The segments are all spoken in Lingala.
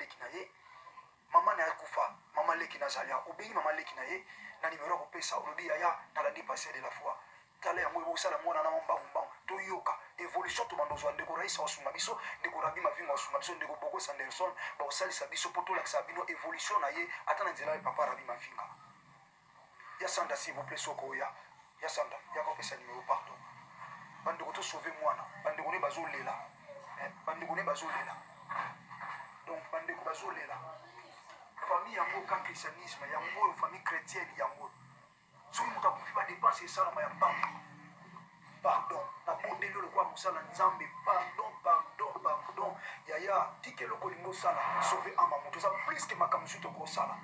leki na ye mama na kufa mama leki na zalia obeyi mama leki na ye na numéro ko pesa olobi ya na la dépassé de la foi tala yango bo sala mwana na mbangu to yoka évolution to bandozo ndeko raisa osunga biso ndeko rabi mavinga osunga biso ndeko boko sanderson ba osalisa biso poto la sabino évolution na ye ata na nzela papa rabi mavinga ya sanda s'il vous plaît soko ya sanda ya ko pesa numéro pardon bandeko to sauver mwana bandeko ne bazolela bandeko ne bazolela donc bandeko bazolela famille yango ka christianisme yango famille chrétienne yango soki moto akufi badepense esalama ya bango pardon na bondeli lokwa mosala nzambe pardon yaya tike eloko olingi osala sauve ama moto eza plus ke makambo mosusu tokosala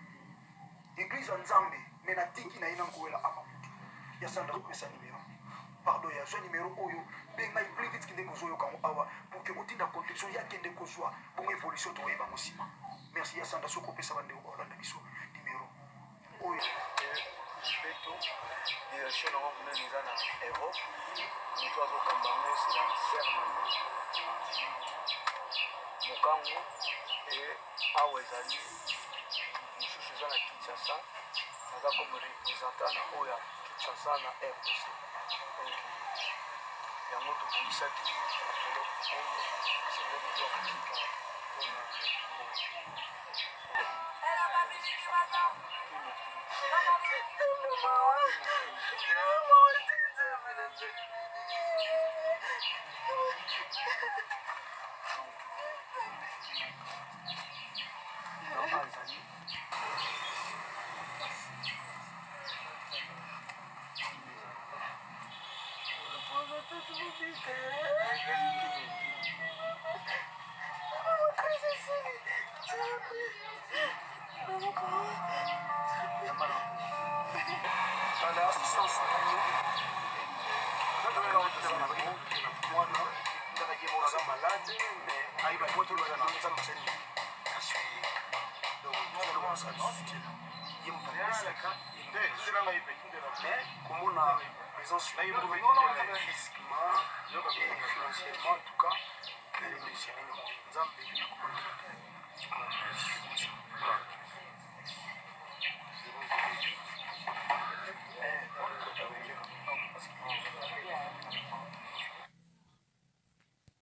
église ya nzambe me natiki na ye nankowela ama moto ya sanda kopesa nimero pardon ya zwa nimero oyo bengai plus vite kende kozoyoka ngo awa pour ke otinda contribution yakende kozwa bongo évolution tokoyeba ngo nsima merci ya sanda soki opesa bandeko baolanda biso nimero oyo beto direction nango monene eza na europe moto azokamba yango esila sermani mokango e awa ezali mosusu eza na kinshasa naza comme représentant na oyo ya kinshasa na rdc donc yango tobongisaki eloko oyo esengeli tokotika komona présence physiquement et financièrement en tout cas nzambe